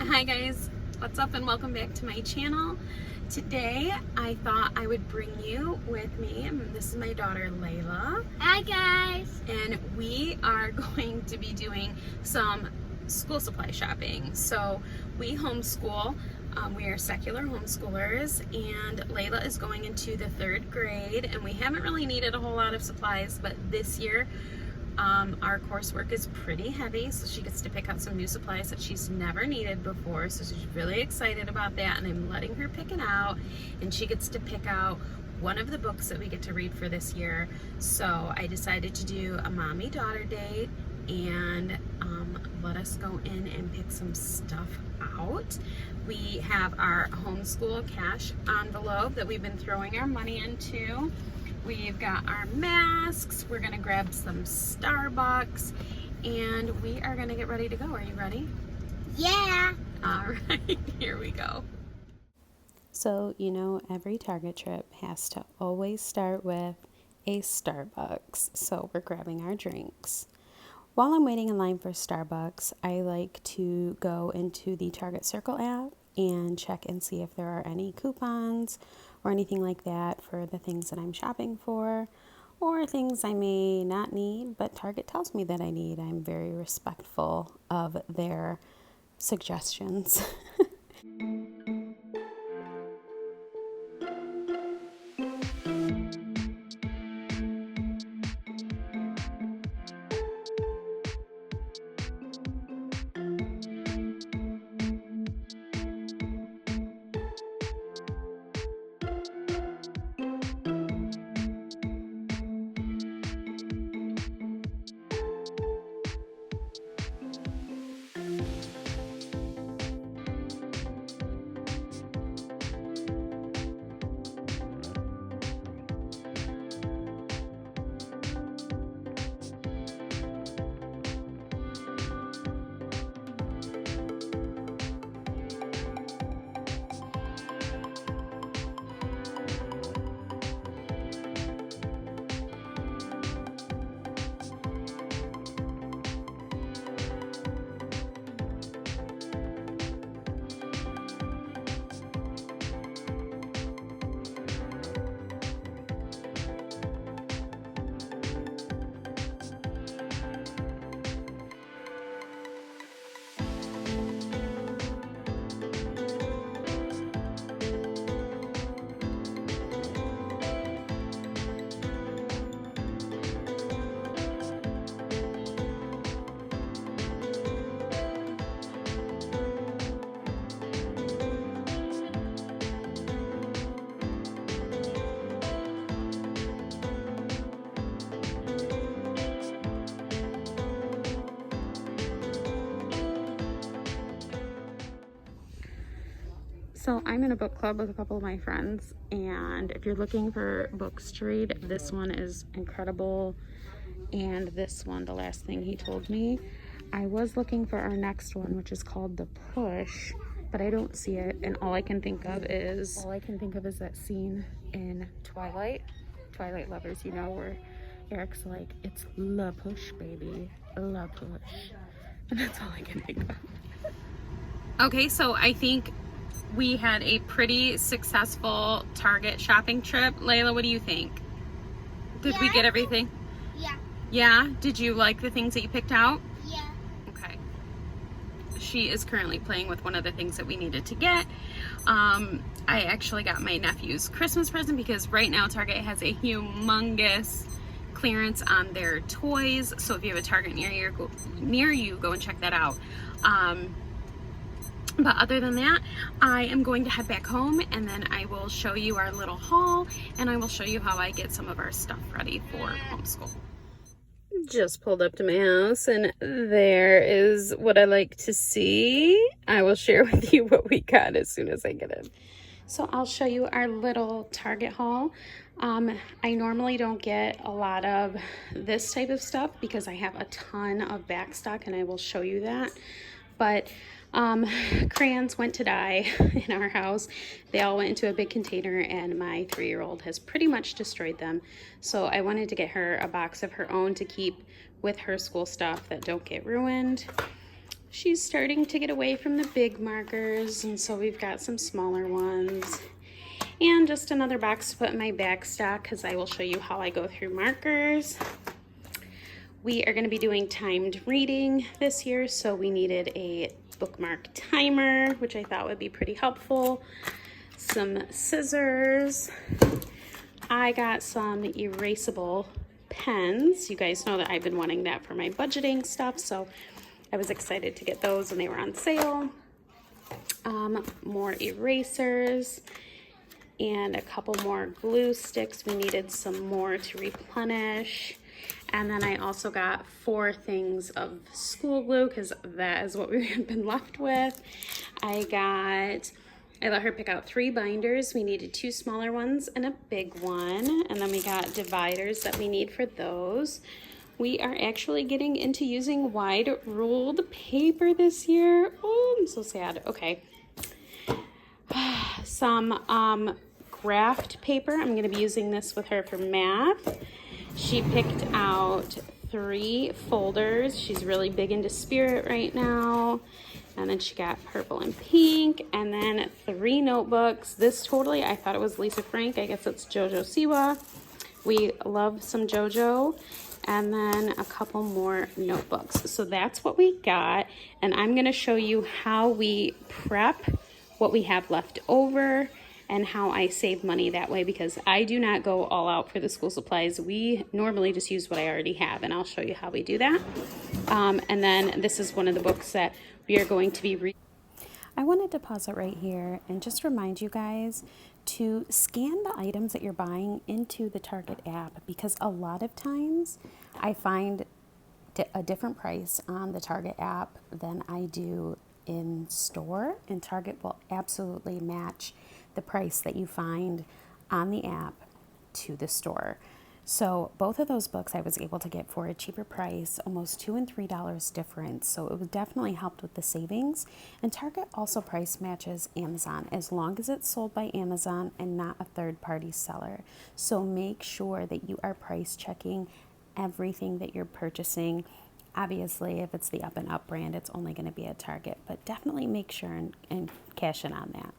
Hi guys, what's up and welcome back to my channel. Today I thought I would bring you with me. This is my daughter Layla. Hi guys. And we are going to be doing some school supply shopping. So we homeschool. We are secular homeschoolers, and Layla is going into the 3rd grade, and we haven't really needed a whole lot of supplies, but this year our coursework is pretty heavy, so she gets to pick out some new supplies that she's never needed before, so she's really excited about that, and I'm letting her pick it out, and she gets to pick out one of the books that we get to read for this year. So I decided to do a mommy-daughter date and let us go in and pick some stuff out. We have our homeschool cash envelope that we've been throwing our money into. We've got our masks. We're gonna grab some Starbucks, and we are gonna get ready to go. Are you ready? Yeah. All right, here we go. So, you know, every Target trip has to always start with a Starbucks. So we're grabbing our drinks. While I'm waiting in line for Starbucks, I like to go into the Target Circle app and check and see if there are any coupons or anything like that for the things that I'm shopping for, or things I may not need, but Target tells me that I need. I'm very respectful of their suggestions. So I'm in a book club with a couple of my friends, and if you're looking for books to read, this one is incredible, and this one, the last thing he told me. I was looking for our next one, which is called The Push, but I don't see it, and all I can think of is that scene in Twilight Lovers, you know, where Eric's like, it's La Push, baby, La Push, and that's all I can think of. Okay, so I think we had a pretty successful Target shopping trip. Layla, what do you think? Did we get everything? Yeah. Yeah? Did you like the things that you picked out? Yeah. Okay. She is currently playing with one of the things that we needed to get. I actually got my nephew's Christmas present because right now Target has a humongous clearance on their toys. So if you have a Target near you, go and check that out. But other than that, I am going to head back home, and then I will show you our little haul, and I will show you how I get some of our stuff ready for homeschool. Just pulled up to my house, and there is what I like to see. I will share with you what we got as soon as I get in. So I'll show you our little Target haul. I normally don't get a lot of this type of stuff because I have a ton of back stock, and I will show you that. But crayons went to die in our house. They all went into a big container, and my 3-year-old has pretty much destroyed them. So I wanted to get her a box of her own to keep with her school stuff that don't get ruined. She's starting to get away from the big markers, and so we've got some smaller ones. And just another box to put in my back stock because I will show you how I go through markers. We are going to be doing timed reading this year, so we needed a bookmark timer, which I thought would be pretty helpful. Some scissors. I got some erasable pens. You guys know that I've been wanting that for my budgeting stuff, so I was excited to get those and they were on sale. More erasers and a couple more glue sticks. We needed some more to replenish. And then I also got 4 things of school glue because that is what we've been left with. I let her pick out 3 binders. We needed 2 smaller ones and a big one. And then we got dividers that we need for those. We are actually getting into using wide ruled paper this year. Oh, I'm so sad. Okay. Some graphed paper. I'm going to be using this with her for math. She picked out 3 folders. She's really big into spirit right now. And then she got purple and pink. And then 3 notebooks. This totally, I thought it was Lisa Frank. I guess it's JoJo Siwa. We love some JoJo. And then a couple more notebooks. So that's what we got. And I'm going to show you how we prep what we have left over and how I save money that way, because I do not go all out for the school supplies. We normally just use what I already have, and I'll show you how we do that. And then this is one of the books that we are going to be reading. I wanted to pause it right here and just remind you guys to scan the items that you're buying into the Target app, because a lot of times I find a different price on the Target app than I do in store, and Target will absolutely match the price that you find on the app to the store. So both of those books I was able to get for a cheaper price, almost $2 and $3 difference. So it would definitely help with the savings. And Target also price matches Amazon as long as it's sold by Amazon and not a third-party seller. So make sure that you are price checking everything that you're purchasing. Obviously, if it's the Up and Up brand, it's only going to be at Target, but definitely make sure and cash in on that.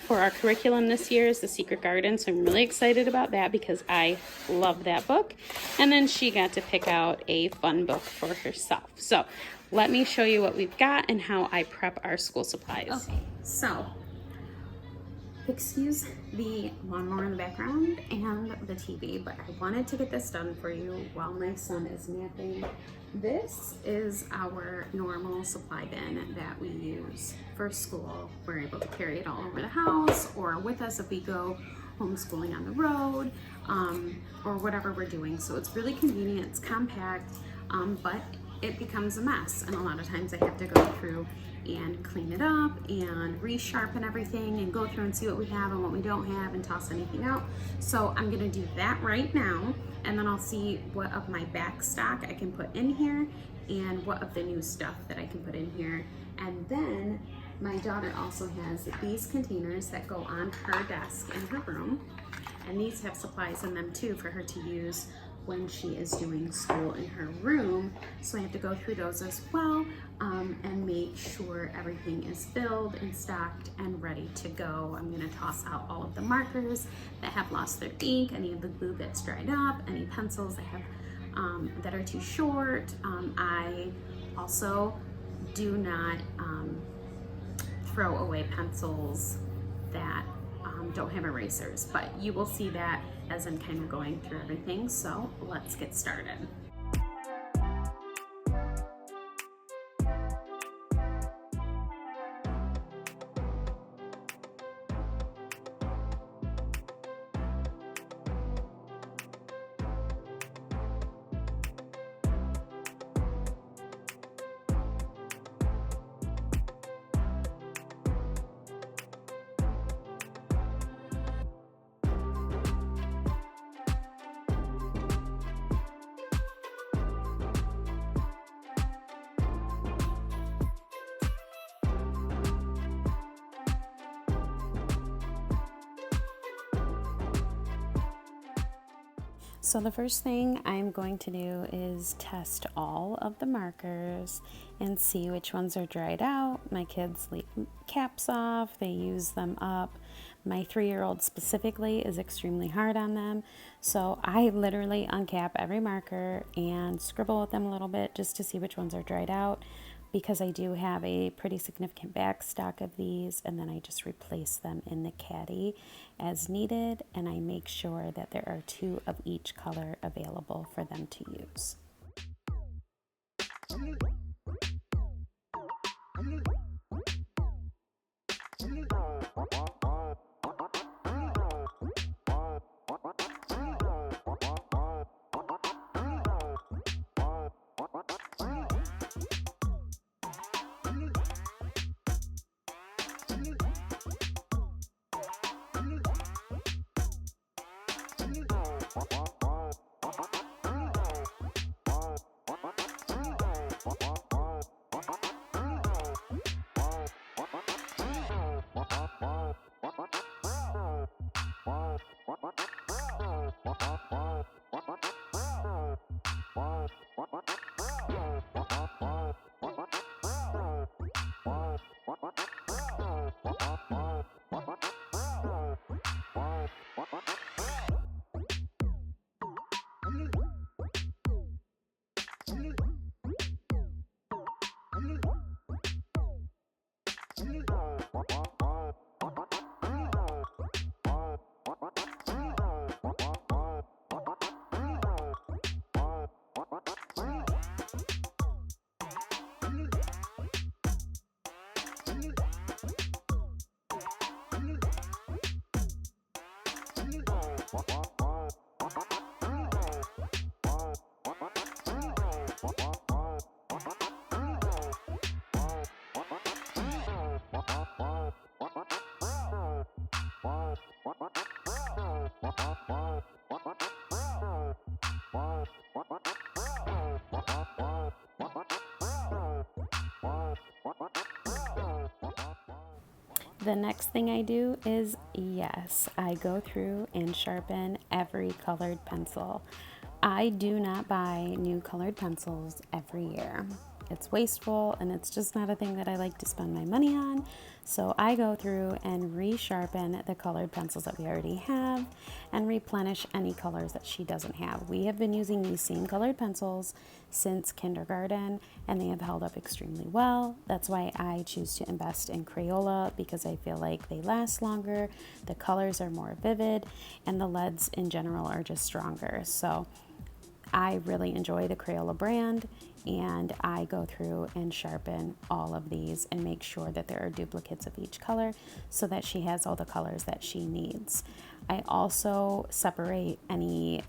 For our curriculum this year is The Secret Garden, so I'm really excited about that because I love that book. And then she got to pick out a fun book for herself. So let me show you what we've got and how I prep our school supplies. Okay, so excuse the lawnmower in the background and the TV, but I wanted to get this done for you while my son is napping. This is our normal supply bin that we use for school. We're able to carry it all over the house or with us if we go homeschooling on the road, or whatever we're doing. So it's really convenient, it's compact, but it becomes a mess. And a lot of times I have to go through and clean it up and resharpen everything and go through and see what we have and what we don't have and toss anything out. So I'm gonna do that right now, and then I'll see what of my back stock I can put in here and what of the new stuff that I can put in here. And then my daughter also has these containers that go on her desk in her room, and these have supplies in them too for her to use when she is doing school in her room. So I have to go through those as well, and make sure everything is filled and stocked and ready to go. I'm gonna toss out all of the markers that have lost their ink, any of the glue that's dried up, any pencils that have that are too short. I also do not throw away pencils that don't have erasers, but you will see that as I'm kind of going through everything. So let's get started. So the first thing I'm going to do is test all of the markers and see which ones are dried out. My kids leave caps off, they use them up. My 3-year-old specifically is extremely hard on them. So I literally uncap every marker and scribble with them a little bit just to see which ones are dried out, because I do have a pretty significant back stock of these, and then I just replace them in the caddy as needed, and I make sure that there are 2 of each color available for them to use. The next thing I do is, yes, I go through and sharpen every colored pencil. I do not buy new colored pencils every year. It's wasteful, and it's just not a thing that I like to spend my money on. So I go through and resharpen the colored pencils that we already have and replenish any colors that she doesn't have. We have been using these same colored pencils since kindergarten, and they have held up extremely well. That's why I choose to invest in Crayola, because I feel like they last longer, the colors are more vivid, and the leads in general are just stronger. So I really enjoy the Crayola brand, and I go through and sharpen all of these and make sure that there are duplicates of each color so that she has all the colors that she needs. I also separate any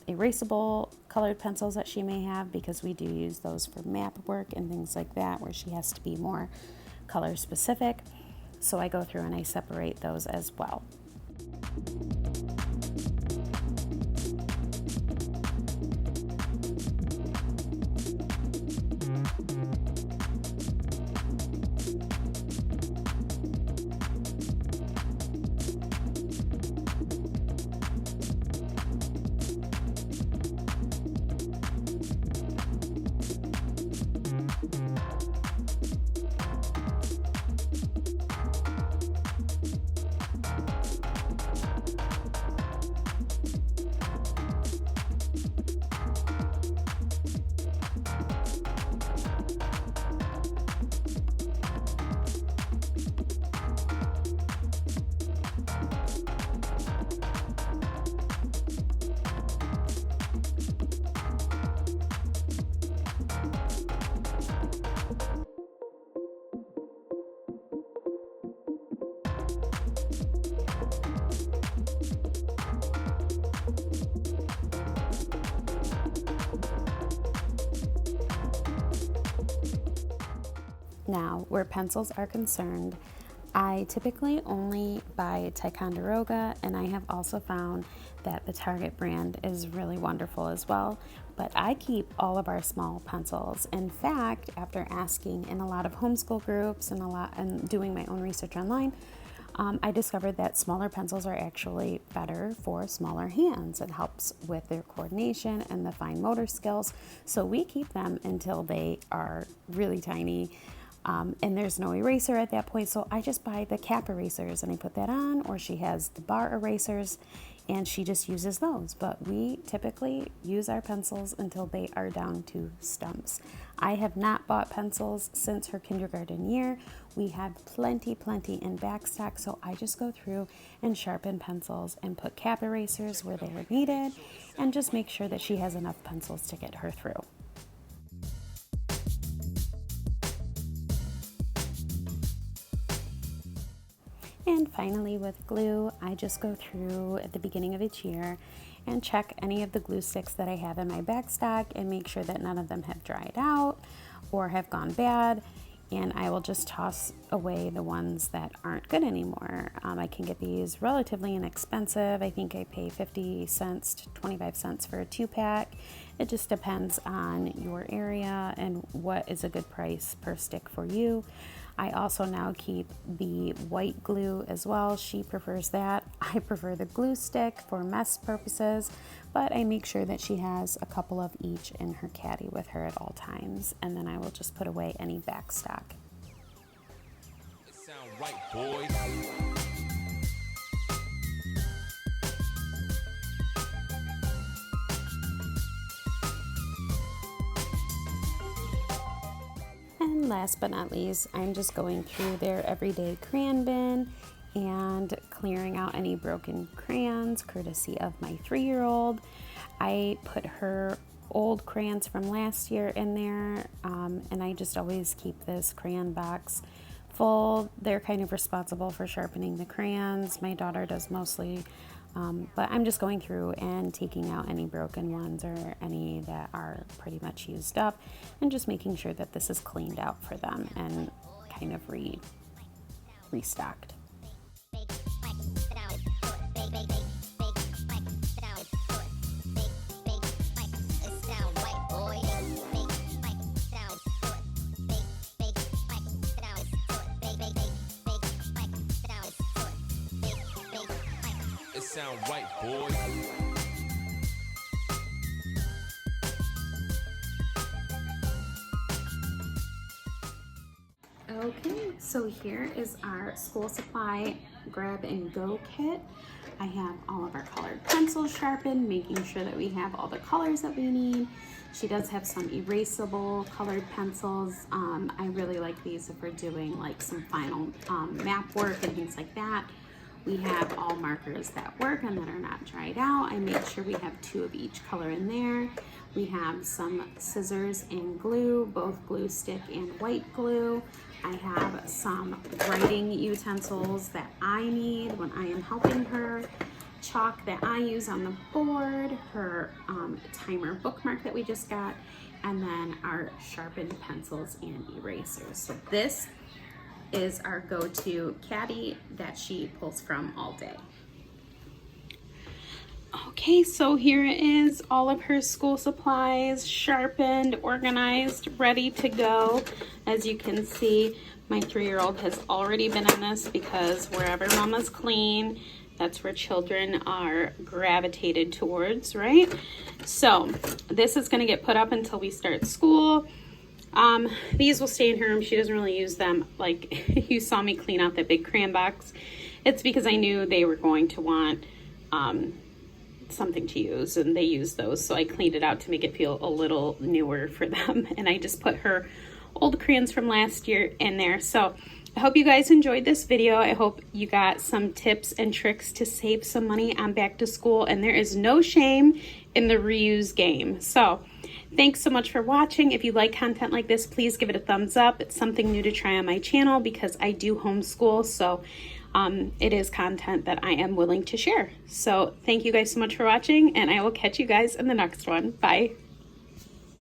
erasable colored pencils that she may have, because we do use those for map work and things like that where she has to be more color specific. So I go through and I separate those as well. Now, where pencils are concerned, I typically only buy Ticonderoga, and I have also found that the Target brand is really wonderful as well. But I keep all of our small pencils. In fact, after asking in a lot of homeschool groups and doing my own research online, I discovered that smaller pencils are actually better for smaller hands. It helps with their coordination and the fine motor skills. So we keep them until they are really tiny. And there's no eraser at that point, so I just buy the cap erasers and I put that on, or she has the bar erasers and she just uses those. But we typically use our pencils until they are down to stumps. I have not bought pencils since her kindergarten year. We have plenty in back stock, so I just go through and sharpen pencils and put cap erasers where they are needed and just make sure that she has enough pencils to get her through. And finally, with glue, I just go through at the beginning of each year and check any of the glue sticks that I have in my back stock and make sure that none of them have dried out or have gone bad. And I will just toss away the ones that aren't good anymore. I can get these relatively inexpensive. I think I pay 50 cents to 25 cents for a 2-pack. It just depends on your area and what is a good price per stick for you. I also now keep the white glue as well. She prefers that. I prefer the glue stick for mess purposes, but I make sure that she has a couple of each in her caddy with her at all times, and then I will just put away any back stock. It sound right, boys. And last but not least, I'm just going through their everyday crayon bin and clearing out any broken crayons, courtesy of my 3-year-old. I put her old crayons from last year in there, and I just always keep this crayon box full. They're kind of responsible for sharpening the crayons. My daughter does mostly, but I'm just going through and taking out any broken ones or any that are pretty much used up and just making sure that this is cleaned out for them and kind of restocked. Sound right, boys. Okay, so here is our school supply grab and go kit. I have all of our colored pencils sharpened, making sure that we have all the colors that we need. She does have some erasable colored pencils. I really like these if we're doing like some final map work and things like that. We have all markers that work and that are not dried out. I make sure we have 2 of each color in there. We have some scissors and glue, both glue stick and white glue. I have some writing utensils that I need when I am helping her. Chalk that I use on the board, her timer bookmark that we just got, and then our sharpened pencils and erasers. So this is our go-to caddy that she pulls from all day. Okay, so here is all of her school supplies, sharpened, organized, ready to go. As you can see, my 3-year-old has already been in this because wherever mama's clean, that's where children are gravitated towards, right? So this is gonna get put up until we start school. These will stay in her room. She doesn't really use them. Like you saw me clean out that big crayon box. It's because I knew they were going to want something to use, and they use those. So I cleaned it out to make it feel a little newer for them. And I just put her old crayons from last year in there. So I hope you guys enjoyed this video. I hope you got some tips and tricks to save some money on back to school. And there is no shame in the reuse game. So thanks so much for watching. If you like content like this, please give it a thumbs up. It's something new to try on my channel because I do homeschool. So it is content that I am willing to share. So thank you guys so much for watching, and I will catch you guys in the next one. Bye.